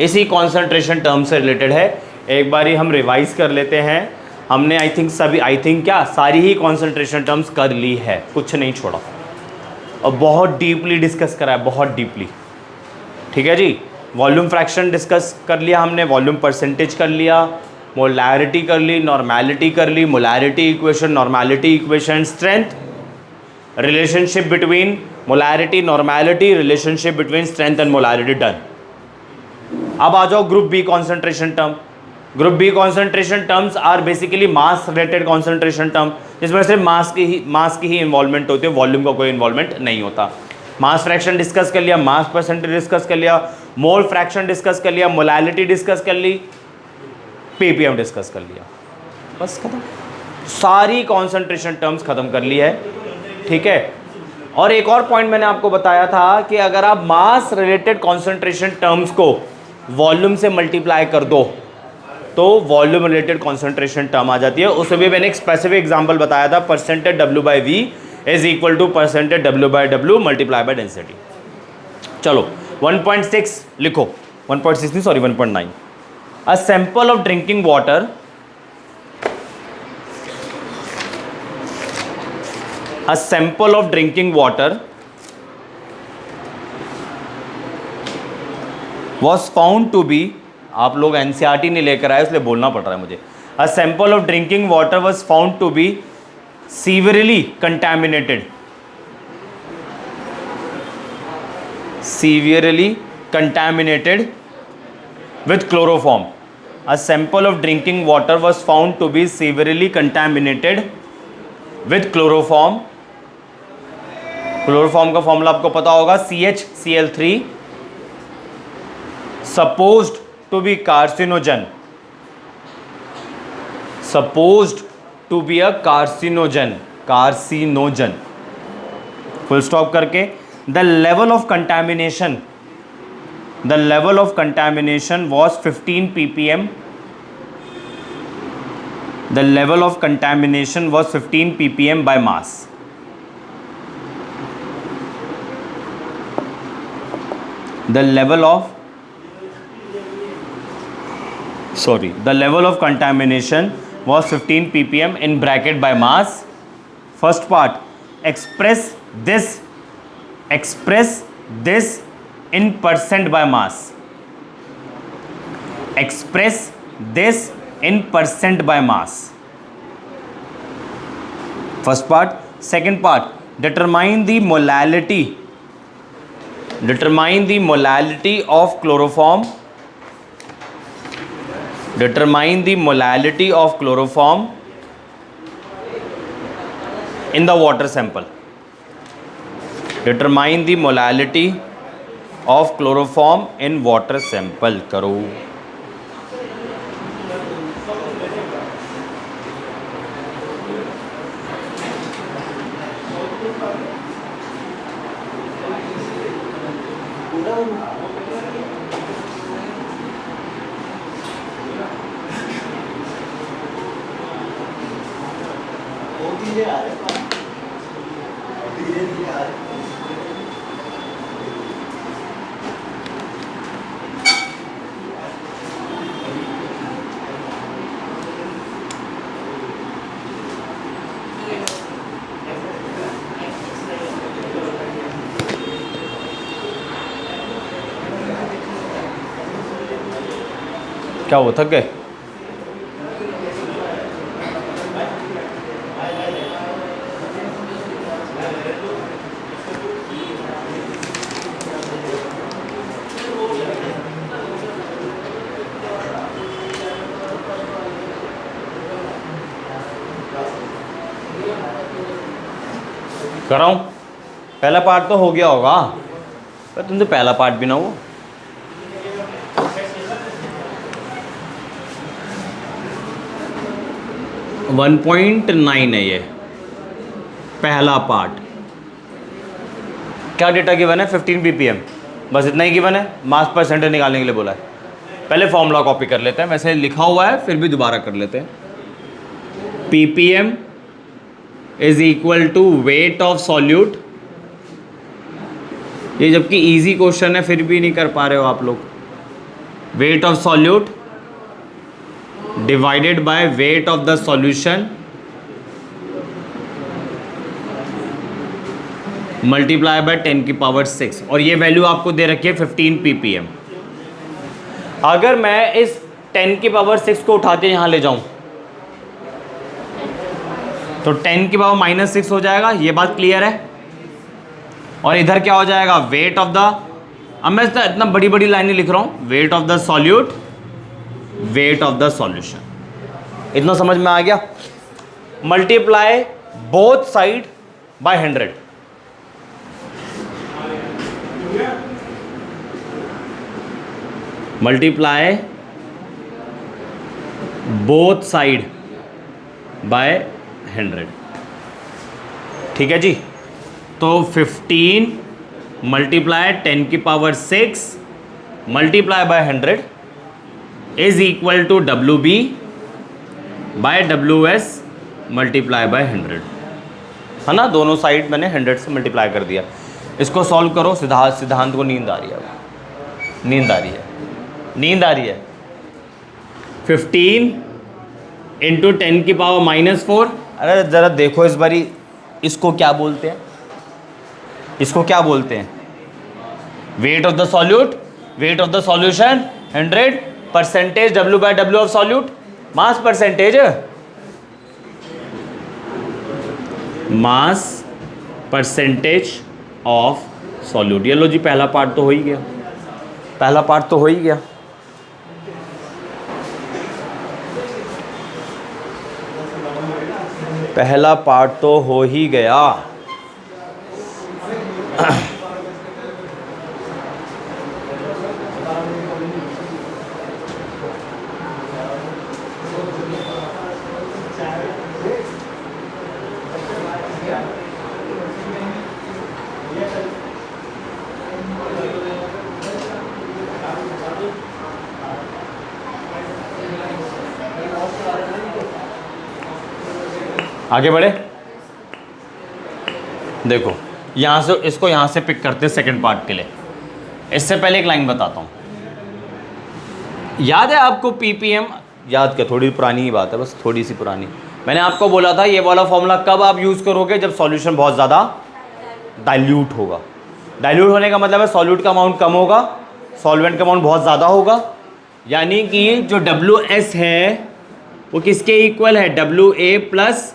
इसी कॉन्सेंट्रेशन टर्म से रिलेटेड है। एक बारी हम रिवाइज कर लेते हैं। हमने आई थिंक क्या सारी ही कॉन्सेंट्रेशन टर्म्स कर ली है, कुछ नहीं छोड़ा, और बहुत डीपली डिस्कस करा है, बहुत डीपली। ठीक है जी, वॉल्यूम फ्रैक्शन डिस्कस कर लिया हमने, वॉल्यूम परसेंटेज कर लिया, मोलैरिटी कर ली, नॉर्मैलिटी कर ली, molarity equation, normality equation, strength, relationship between molarity, normality, relationship between strength and molarity, done. अब आ जाओ group B concentration term. Group B concentration terms are basically mass related concentration term, जिसमें सिर्फ मास की ही इन्वॉल्वमेंट होती है, वॉल्यूम का कोई इन्वॉल्वमेंट नहीं होता। मास फ्रैक्शन डिस्कस कर लिया, मास परसेंटेज डिस्कस कर लिया, मोल फ्रैक्शन डिस्कस कर लिया, मोलैलिटी डिस्कस कर ली, ppm डिस्कस कर लिया, बस खत्म। सारी कॉन्सेंट्रेशन टर्म्स खत्म कर ली है। ठीक है, और एक और पॉइंट मैंने आपको बताया था कि अगर आप मास रिलेटेड कॉन्सेंट्रेशन टर्म्स को वॉल्यूम से मल्टीप्लाई कर दो तो वॉल्यूम रिलेटेड कॉन्सेंट्रेशन टर्म आ जाती है। उसमें भी मैंने एक स्पेसिफिक एग्जांपल बताया था, percentage W/V is equal to percentage W/W multiply by density. चलो 1.6 लिखो, 1.6 नहीं sorry 1.9। A sample of drinking water a sample of drinking water was found to be, आप लोग NCERT नहीं लेकर आए इसलिए बोलना पड़ रहा है मुझे, a sample of drinking water was found to be severely contaminated with chloroform. A sample of drinking water was found to be severely contaminated with chloroform. Chloroform का फॉर्मूला आपको पता होगा, CHCl3, supposed to be carcinogen, supposed to be a carcinogen, full stop करके। the level of contamination was 15 ppm, the level of contamination was 15 ppm by mass. The level of contamination was 15 ppm in bracket by mass. First part, express this in percent by mass. Express this in percent by mass. First part. Second part, determine the molality of chloroform. Determine the molality of chloroform in the water sample. Determine the molality of chloroform in water sample करो। क्या वो थक गए? कराऊं? पहला part तो हो गया होगा, पर तुमसे पहला पार्ट भी ना हो। 1.9 है ये पहला पार्ट। क्या डेटा गिवन है? 15 ppm, बस इतना ही गिवन है। मास परसेंटेज निकालने के लिए बोला है। पहले फॉर्मूला कॉपी कर लेते हैं, वैसे लिखा हुआ है फिर भी दोबारा कर लेते हैं। ppm is equal to weight of solute. ये जबकि इजी क्वेश्चन है फिर भी नहीं कर पा रहे हो आप लोग। Wait of solute divided by weight of the solution multiply by 10 की पावर 6, और ये वैल्यू आपको दे रखी है 15 ppm। अगर मैं इस 10 की पावर 6 को उठाते यहां ले जाऊं तो 10 की पावर -6 हो जाएगा, ये बात क्लियर है। और इधर क्या हो जाएगा? वेट ऑफ द, अब मैं इतना बड़ी बड़ी लाइनें लिख रहा हूं, weight of the solute, weight of the solution. इतना समझ में आ गया? Multiply both side by 100। Multiply both side by 100। ठीक है जी। तो 15 मल्टीप्लाई 10 की power 6 multiply by 100 is equal to WB by WS multiply by 100, है ना। दोनों साइड मैंने 100 से मल्टीप्लाई कर दिया। इसको सॉल्व करो। सिद्धांत को नींद आ रही है, नींद आ रही है, नींद आ रही है। 15 इंटू 10 की पावर -4। अरे ज़रा देखो इस बारी, इसको क्या बोलते हैं? इसको क्या बोलते हैं? Weight of the solute, weight of the solution 100 percentage W by W of solute, mass percentage, mass percentage of solute. ये लो जी, पहला पार्ट तो हो ही गया, पहला पार्ट तो हो ही गया। पहला पार्ट तो हो ही गया। आगे बढ़े। देखो यहाँ से, इसको यहाँ से पिक करते हैं सेकंड पार्ट के लिए। इससे पहले एक लाइन बताता हूँ। याद है आपको ppm? याद क्या, थोड़ी पुरानी ही बात है, बस थोड़ी सी पुरानी। मैंने आपको बोला था ये वाला फॉर्मूला कब आप यूज़ करोगे? जब सॉल्यूशन बहुत ज़्यादा डाइल्यूट होगा। डाइल्यूट होने का मतलब है सॉल्यूट का अमाउंट कम होगा, सॉल्वेंट का अमाउंट बहुत ज़्यादा होगा। यानी कि जो WS है वो किसके इक्वल है? WA plus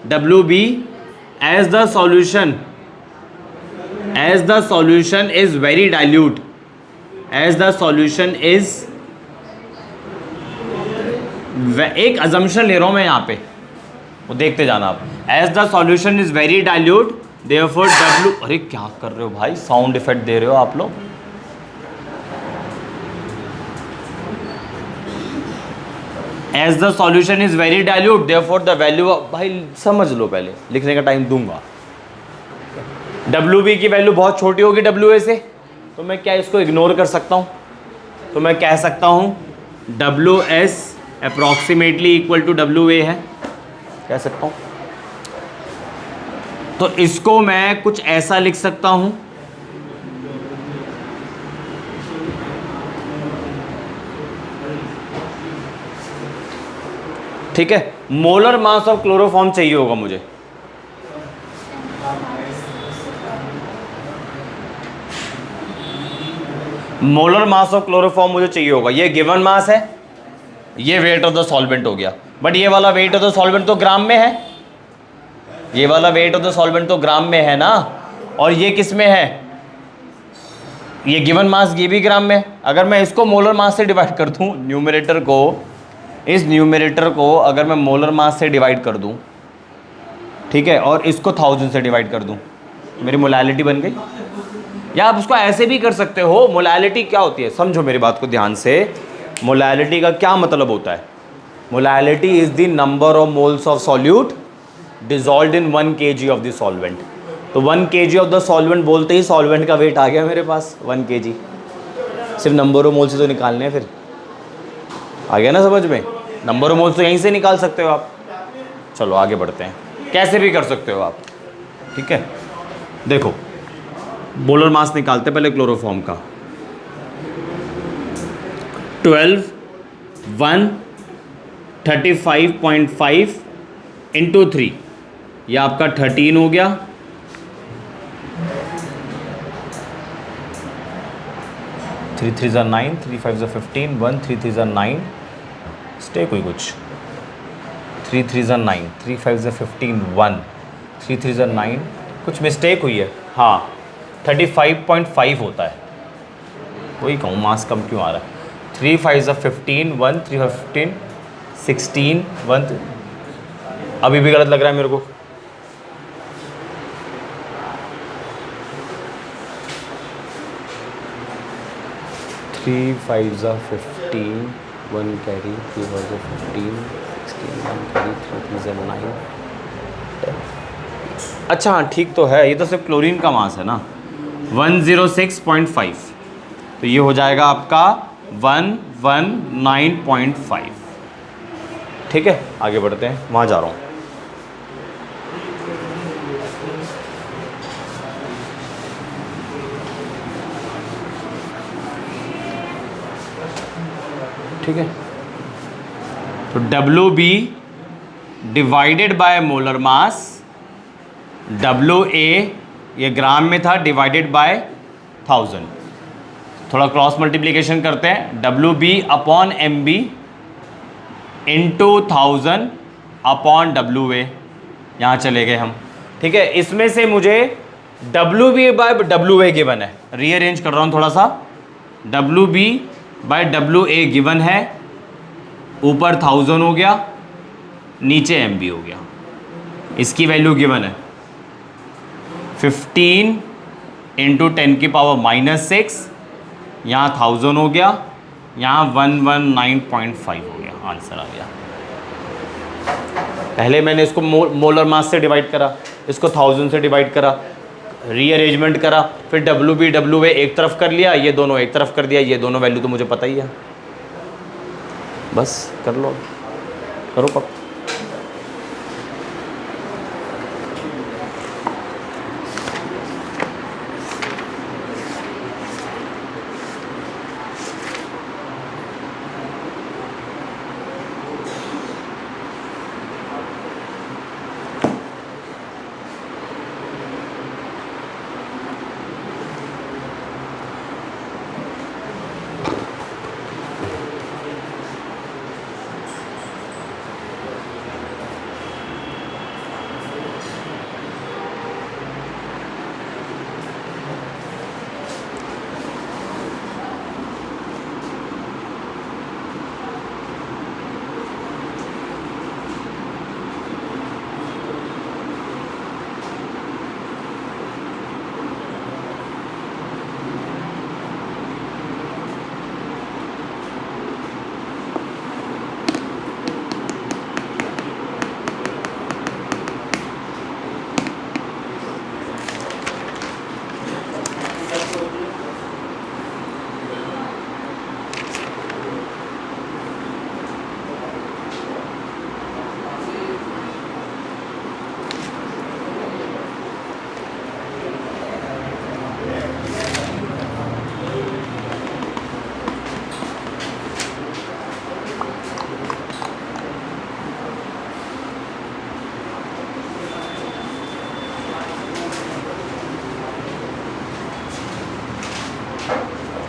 WB as the solution is very dilute, as the solution is, एक assumption ले रहा हूँ मैं यहाँ पे, वो देखते जाना आप। as the solution is very dilute therefore W, अरे क्या कर रहे हो भाई, साउंड इफेक्ट दे रहे हो आप लोग। As the solution is very dilute therefore the value of, भाई समझ लो, पहले लिखने का टाइम दूंगा। WB की वैल्यू बहुत छोटी होगी WA से, तो मैं क्या इसको इग्नोर कर सकता हूँ? तो मैं कह सकता हूँ WS approximately equal to WA है, कह सकता हूँ। तो इसको मैं कुछ ऐसा लिख सकता हूँ, ठीक है। मोलर मास ऑफ क्लोरोफॉर्म चाहिए होगा मुझे, मोलर मास ऑफ क्लोरोफॉर्म मुझे चाहिए होगा। ये गिवन मास है, ये वेट ऑफ द सॉल्वेंट हो गया, बट ये वाला वेट ऑफ द सॉल्वेंट तो ग्राम में है, ये वाला वेट ऑफ द सॉल्वेंट तो ग्राम में है ना, और ये किस में है? ये गिवन मास, ये भी ग्राम में। अगर मैं इसको मोलर मास से डिवाइड कर दूं, न्यूमरेटर को, इस न्यूमरेटर को अगर मैं मोलर मास से डिवाइड कर दूं, ठीक है, और इसको 1000 से डिवाइड कर दूं, मेरी मोलैलिटी बन गई। या आप उसको ऐसे भी कर सकते हो। मोलैलिटी क्या होती है, समझो मेरी बात को ध्यान से। मोलैलिटी का क्या मतलब होता है? Molality is the number of moles of solute dissolved in 1 kg of the solvent. तो 1 kg ऑफ द सॉल्वेंट बोलते ही सॉल्वेंट का वेट आ गया मेरे पास 1 kg। सिर्फ नंबर ऑफ मोल से तो निकालने हैं, फिर आ गया ना समझ में। नंबर ऑफ मोल्स तो यहीं से निकाल सकते हो आप। चलो आगे बढ़ते हैं, कैसे भी कर सकते हो आप, ठीक है। देखो मोलर मास निकालते पहले क्लोरोफॉर्म का। 12 1 35.5 इंटू 3, यह आपका 13 हो गया। थ्री थ्री ज़ा 9, 3 5 ज़ा 15, 1 3 3 ज़ा 9, स्टेक हुई कुछ, 3 3 ज़ा 9, 3 5 ज़ा 15, 1 3 3 ज़ा 9, कुछ मिस्टेक हुई है। हाँ 35.5 होता है, वही कहूँ मास कम क्यों आ रहा है। 3 5 ज़ा 15, 1 3 5 15 16 1, अभी भी गलत लग रहा है मेरे को। थ्री 5 ज़ा 15, 1 कैरी, 3 5 ज़ा 15 16 1 कैरी, 3 3 ज़ा 9 10। अच्छा हाँ ठीक तो है, ये तो सिर्फ क्लोरीन का मास है ना। 106.5, तो ये हो जाएगा आपका 119.5। ठीक है आगे बढ़ते हैं, वहाँ जा रहा हूँ। ठीक है, तो WB divided by molar mass, WA ये ग्राम में था, डिवाइडेड बाय 1000। थोड़ा क्रॉस मल्टीप्लिकेशन करते हैं, WB upon MB into 1000 upon WA, यहाँ चले गए हम। ठीक है, इसमें से मुझे WB बाय WA गिवन है, रीअरेंज कर रहा हूँ थोड़ा सा। WB बाय WA गिवन है, ऊपर 1000 हो गया, नीचे MB हो गया। इसकी वैल्यू गिवन है 15 इंटू 10 की पावर -6, यहाँ 1000 हो गया, यहाँ 119.5 हो गया, आंसर आ गया। पहले मैंने इसको मोलर मास से डिवाइड करा, इसको 1000 से डिवाइड करा, रीअरेंजमेंट करा, फिर WB WA एक तरफ कर लिया, ये दोनों एक तरफ कर दिया। ये दोनों वैल्यू तो मुझे पता ही है, बस कर लो, करो पक।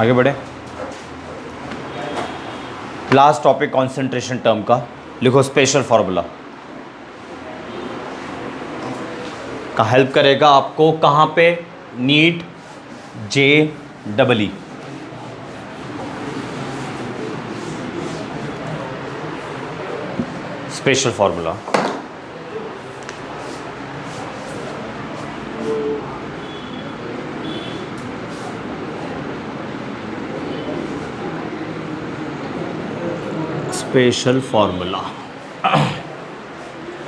आगे बढ़े, लास्ट टॉपिक कॉन्सेंट्रेशन टर्म का। लिखो स्पेशल फॉर्मूला का हेल्प करेगा आपको कहाँ पे, NEET JEE। Special formula special formula.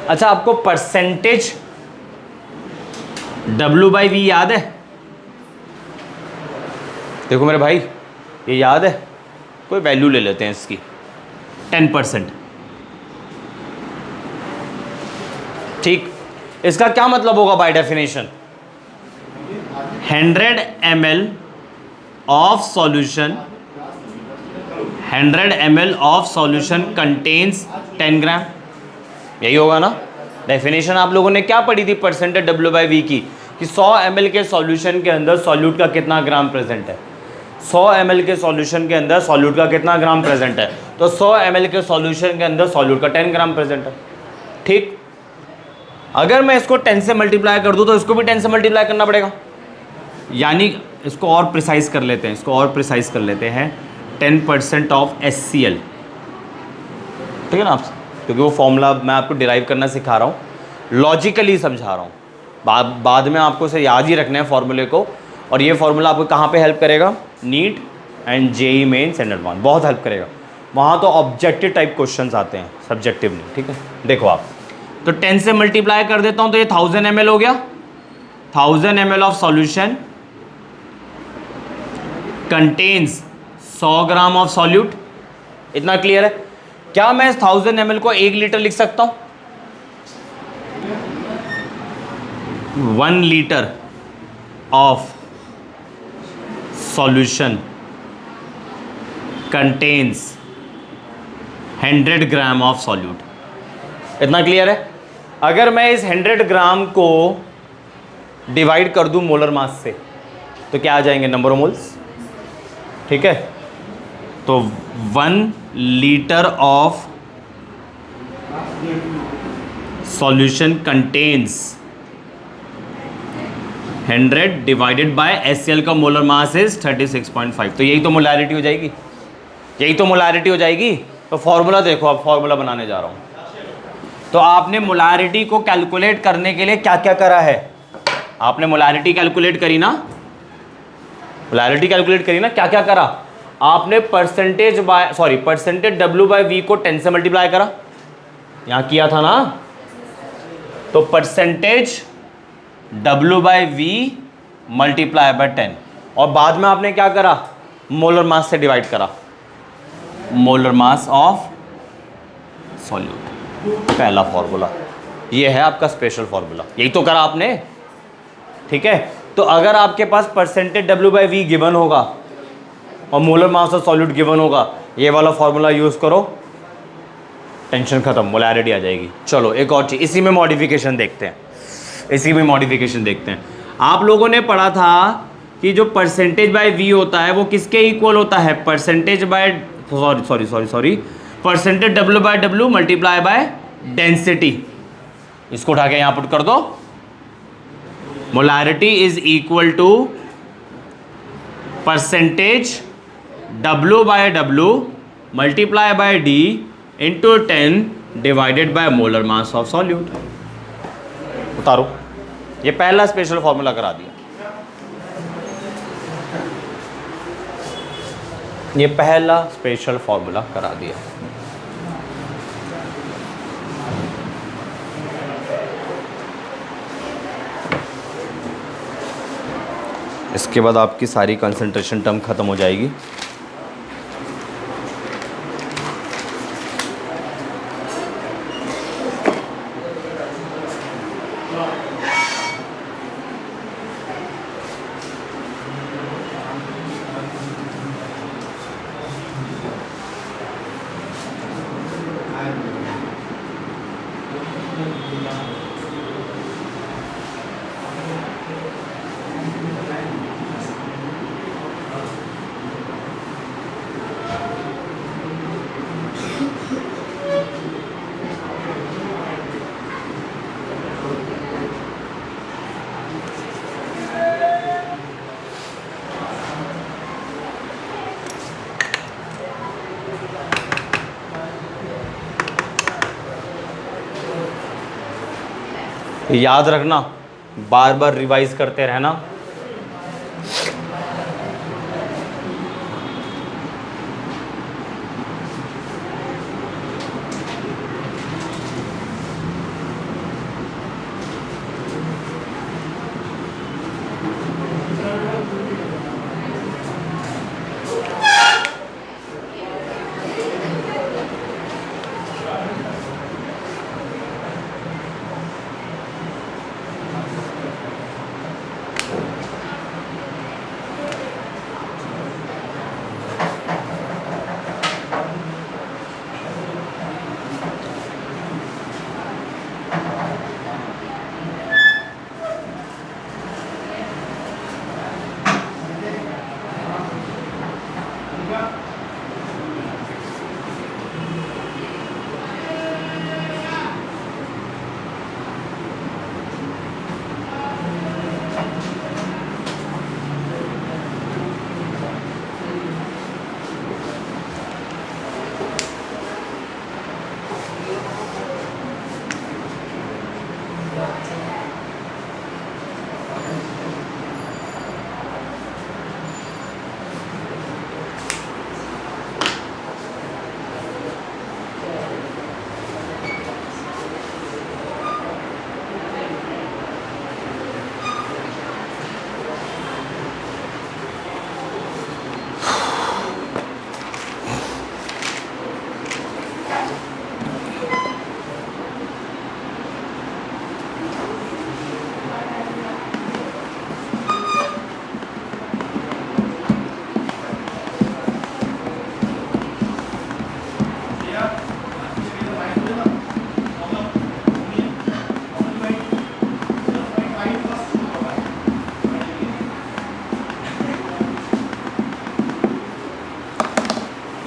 अच्छा, आपको परसेंटेज W/V याद है? देखो मेरे भाई, ये याद है? कोई वैल्यू ले लेते हैं इसकी, 10%। ठीक, इसका क्या मतलब होगा by definition? 100 ml of solution, 100 ml of solution contains 10 ग्राम। यही होगा ना? डेफिनेशन आप लोगों ने क्या पढ़ी थी परसेंटेज W/V की, कि 100 ml के सॉल्यूशन के अंदर सॉल्यूट का कितना ग्राम प्रेजेंट है। 100 ml के सॉल्यूशन के अंदर सॉल्यूट का कितना ग्राम प्रेजेंट है, तो 100 ml के सॉल्यूशन के अंदर सॉल्यूट का 10 ग्राम प्रेजेंट है। ठीक, अगर मैं इसको 10 से मल्टीप्लाई कर दूं तो इसको भी 10 से मल्टीप्लाई करना पड़ेगा, यानी इसको और प्रिसाइज कर लेते हैं, इसको और प्रिसाइज कर लेते हैं, 10% ऑफ HCl। ठीक है ना आप, क्योंकि वो फॉर्मूला मैं आपको डिराइव करना सिखा रहा हूँ, लॉजिकली समझा रहा हूँ, बाद में आपको उसे याद ही रखना है फॉर्मूले को। और ये फॉर्मूला आपको कहाँ पे हेल्प करेगा? NEET and JEE mains and advance बहुत हेल्प करेगा। वहाँ तो ऑब्जेक्टिव टाइप क्वेश्चंस आते हैं, सब्जेक्टिव नहीं। ठीक है, देखो आप, तो 10 से मल्टीप्लाई कर देता हूँ तो ये 1000 ml हो गया। 1000 ml of solution contains 100 gram of solute. इतना क्लियर है? क्या मैं इस 1000 ml को 1 लीटर लिख सकता हूं? 1 litre of solution contains 100 gram of solute. इतना क्लियर है? अगर मैं इस 100 ग्राम को डिवाइड कर दूं मोलर मास से तो क्या आ जाएंगे? Number of moles. ठीक है, तो 1 litre of solution contains 100 divided by HCl का मोलर मास इज 36.5। तो यही तो मोलारिटी हो जाएगी, यही तो मोलारिटी हो जाएगी। तो फॉर्मूला देखो, अब फॉर्मूला बनाने जा रहा हूं। तो आपने मोलारिटी को कैलकुलेट करने के लिए क्या क्या करा है? आपने मोलारिटी कैलकुलेट करी ना, मोलारिटी कैलकुलेट करी ना, क्या क्या करा आपने? परसेंटेज W/V को 10 से मल्टीप्लाई करा, यहां किया था ना। तो परसेंटेज W/V मल्टीप्लाई बाय 10, और बाद में आपने क्या करा? मोलर मास से डिवाइड करा, मोलर मास ऑफ सॉल्यूट। पहला फॉर्मूला ये है आपका स्पेशल फॉर्मूला, यही तो करा आपने। ठीक है, तो अगर आपके पास परसेंटेज W/V गिवन होगा और molar mass of solute given होगा, ये वाला फॉर्मूला यूज करो, टेंशन खत्म, मोलैरिटी आ जाएगी। चलो एक और चीज, इसी में मॉडिफिकेशन देखते हैं, इसी में मॉडिफिकेशन देखते हैं। आप लोगों ने पढ़ा था कि जो परसेंटेज बाय V होता है वो किसके इक्वल होता है? Percentage by percentage W/W multiply by density. इसको उठा के यहां पुट कर दो, molarity is equal to percentage W/W multiply by D into 10 divided by molar mass of solute. उतारो, ये पहला स्पेशल फॉर्मूला करा दिया, ये पहला स्पेशल फॉर्मूला करा दिया। इसके बाद आपकी सारी कंसंट्रेशन टर्म खत्म हो जाएगी। याद रखना, बार बार रिवाइज करते रहना।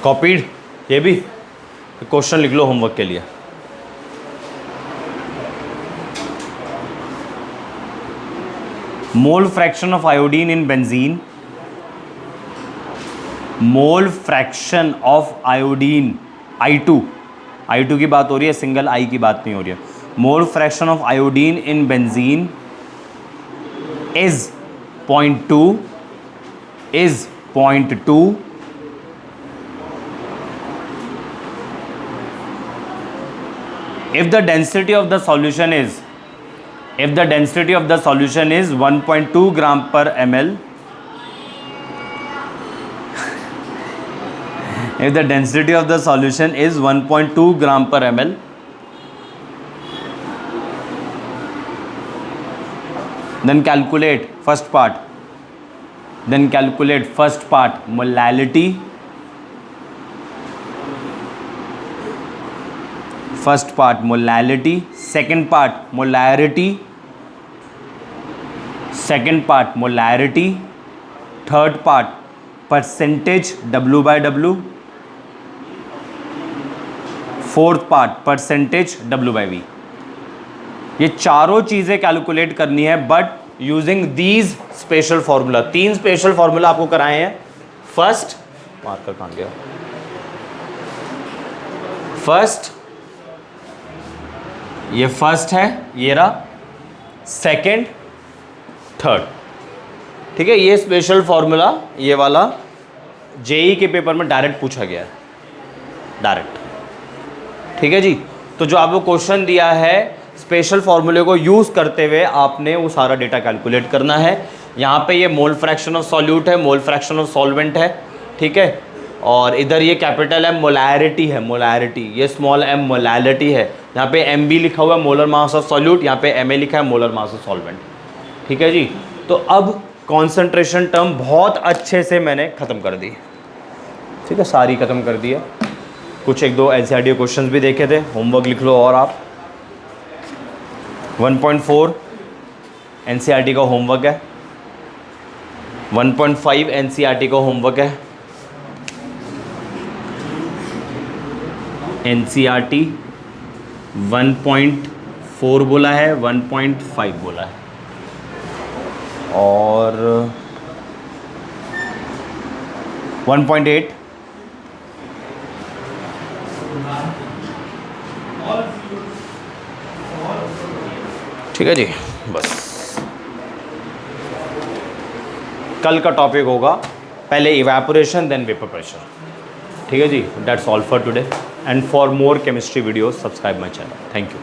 कॉपीड ये भी क्वेश्चन लिख लो होमवर्क के लिए। Mole fraction of iodine in benzene, mole fraction of iodine I2 की बात हो रही है, सिंगल I की बात नहीं हो रही है। Mole fraction of iodine in benzene is 0.2 if the density of the solution is 1.2 gram per ml, if the density of the solution is 1.2 gram per ml, then calculate first part molality, second part molarity, third part percentage W/W, fourth part percentage W/V। ये चारों चीज़ें calculate करनी है but using these special formula. 3 special formula आपको कराए हैं। First marker कहाँ गया, ये फर्स्ट है, ये रहा, सेकंड, थर्ड। ठीक है, ये स्पेशल फॉर्मूला ये वाला जेई के पेपर में डायरेक्ट पूछा गया है, डायरेक्ट। ठीक है जी, तो जो आपको क्वेश्चन दिया है स्पेशल फॉर्मूले को यूज़ करते हुए आपने वो सारा डेटा कैलकुलेट करना है। यहाँ पे ये मोल फ्रैक्शन ऑफ सॉल्यूट है, मोल फ्रैक्शन ऑफ सॉल्वेंट है। ठीक है, और इधर ये कैपिटल M मोलैरिटी है, मोलैरिटी, ये स्मॉल m मोलैलिटी है। यहाँ पे MB लिखा हुआ है मोलर मास ऑफ सॉल्यूट, यहाँ पे MA लिखा है मोलर मास ऑफ सॉल्वेंट। ठीक है जी, तो अब कॉन्सेंट्रेशन टर्म बहुत अच्छे से मैंने ख़त्म कर दी। ठीक है, सारी ख़त्म कर दी है। कुछ 1-2 NCERT क्वेश्चंस भी देखे थे, होमवर्क लिख लो। और आप 1.4 NCERT का होमवर्क है, 1.5 NCERT का होमवर्क है। NCERT 1.4 बोला है, 1.5 बोला है, और 1.8 ठीक है जी। बस कल का टॉपिक होगा पहले इवेपोरेशन देन वेपर प्रेशर। ठीक है जी, that's all for today and for more chemistry videos subscribe my channel. Thank you.